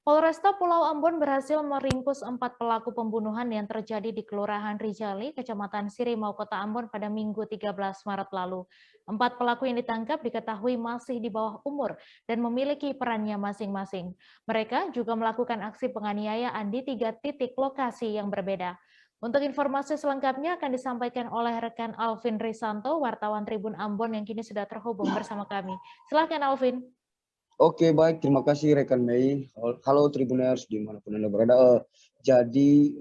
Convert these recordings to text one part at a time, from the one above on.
Polresta Pulau Ambon berhasil meringkus 4 pelaku pembunuhan yang terjadi di Kelurahan Rijali, Kecamatan Sirimau, Kota Ambon pada Minggu 13 Maret lalu. 4 pelaku yang ditangkap diketahui masih di bawah umur dan memiliki perannya masing-masing. Mereka juga melakukan aksi penganiayaan di 3 titik lokasi yang berbeda. Untuk informasi selengkapnya akan disampaikan oleh rekan Alvin Risanto, wartawan Tribun Ambon yang kini sudah terhubung bersama kami. Silakan Alvin. Oke, baik. Terima kasih rekan Mei. Halo Tribuners dimanapun Anda berada. Jadi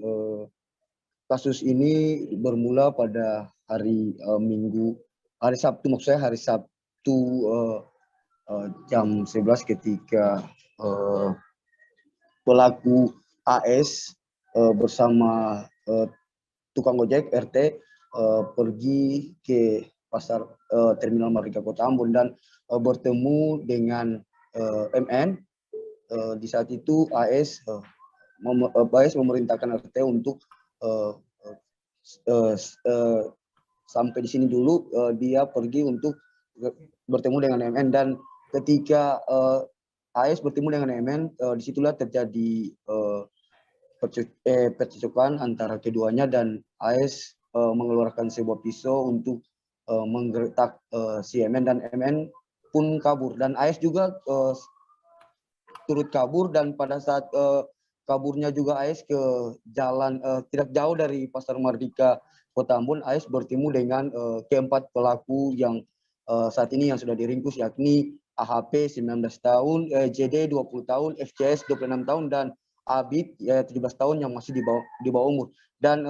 kasus ini bermula pada hari hari Sabtu, maksud saya hari Sabtu jam 11 ketika pelaku AS bersama tukang ojek RT pergi ke pasar Terminal Merdeka Kota Ambon dan bertemu dengan MN. Di saat itu AS memerintahkan RT untuk sampai di sini dulu. Dia pergi untuk bertemu dengan MN, dan ketika AS bertemu dengan MN, disitulah terjadi percekcokan antara keduanya, dan AS mengeluarkan sebuah pisau untuk menggeletak si MN, dan MN pun kabur, dan AS juga turut kabur. Dan pada saat kaburnya juga AS ke jalan tidak jauh dari Pasar Merdeka Kota Ambon, AS bertemu dengan keempat pelaku yang saat ini yang sudah diringkus, yakni AHP 19 tahun, JD 20 tahun, FCS 26 tahun, dan Abid 17 tahun yang masih di bawah umur. Dan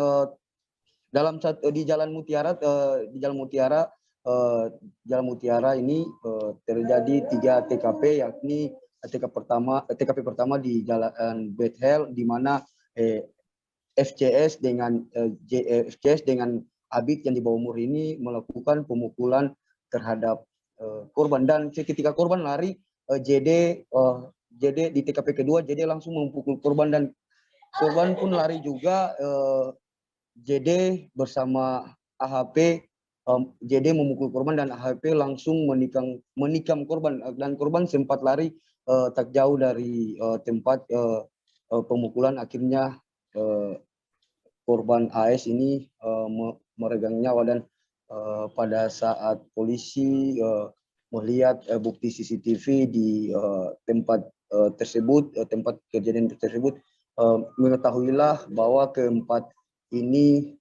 di Jalan Mutiara ini terjadi 3 TKP, yakni TKP pertama di Jalan Bethel, di mana FCS dengan Abid yang di bawah umur ini melakukan pemukulan terhadap korban, dan ketika korban lari, JD di TKP kedua JD langsung memukul korban, dan korban pun lari juga. JD bersama AHP, JD memukul korban dan AHP langsung menikam korban, dan korban sempat lari tak jauh dari tempat pemukulan. Akhirnya korban AS ini meregang nyawa, dan pada saat polisi melihat bukti CCTV di tempat tersebut, tempat kejadian tersebut, mengetahuilah bahwa keempat ini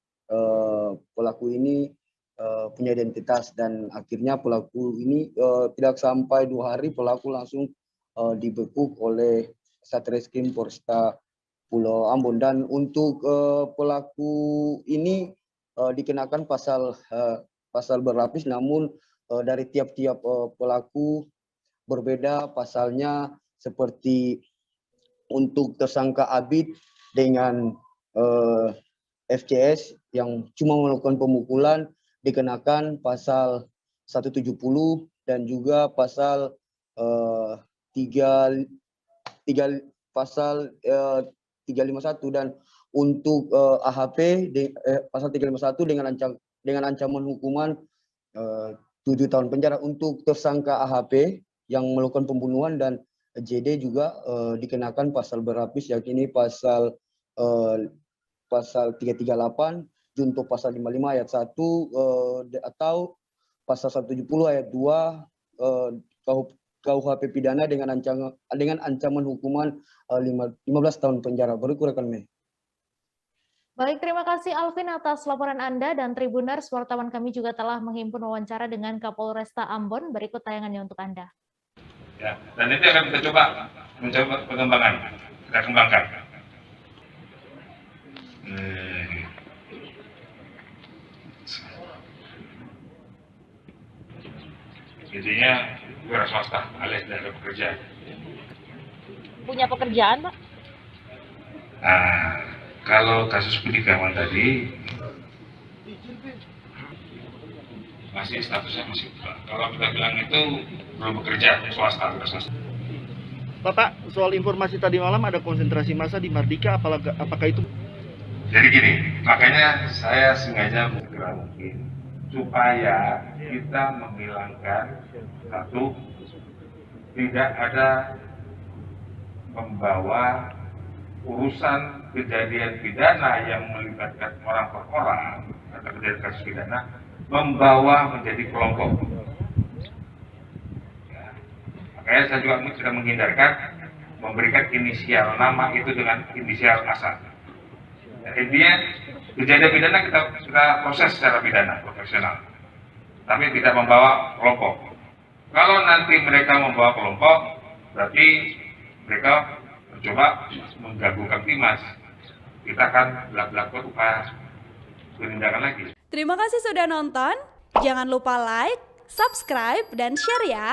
pelaku ini punya identitas, dan akhirnya pelaku ini tidak sampai 2 hari pelaku langsung dibekuk oleh Satreskrim Polresta Pulau Ambon. Dan untuk pelaku ini dikenakan pasal berlapis, namun dari tiap-tiap pelaku berbeda pasalnya. Seperti untuk tersangka Abid dengan FCS yang cuma melakukan pemukulan dikenakan pasal 170 dan juga pasal 351, dan untuk AHP pasal 351 dengan ancaman hukuman 7 tahun penjara. Untuk tersangka AHP yang melakukan pembunuhan dan JD juga dikenakan pasal berlapis, yakni pasal 338, junto pasal 55 ayat 1 atau pasal 170 ayat 2 KUHP pidana dengan ancaman hukuman 15 tahun penjara. Berikut rekan Mei. Baik, terima kasih Alvin atas laporan Anda, dan Tribuners, wartawan kami juga telah menghimpun wawancara dengan Kapolresta Ambon. Berikut tayangannya untuk Anda. Ya, dan itu akan kita coba pengembangan, kita kembangkan. Intinya wira swasta alias tidak ada pekerjaan. Punya pekerjaan, Pak? Nah, kalau kasus Budi Karman tadi masih statusnya masih, kalau kita bilang itu belum bekerja, swasta. Bapak, soal informasi tadi malam ada konsentrasi massa di Merdeka, apakah itu? Jadi gini, makanya saya sengaja segera mungkin supaya kita menghilangkan satu, tidak ada membawa urusan kejadian pidana yang melibatkan orang per orang atau kejadian kasus pidana membawa menjadi kelompok. Ya. Makanya saya juga sudah menghindarkan memberikan inisial nama itu dengan inisial masa. Ya, intinya kejadian pidana kita sudah proses secara pidana profesional, tapi tidak membawa kelompok. Kalau nanti mereka membawa kelompok, berarti mereka mencoba mengganggu Kamtimas. Kita akan lakukan upaya penindakan lagi. Terima kasih sudah nonton. Jangan lupa like, subscribe, dan share ya.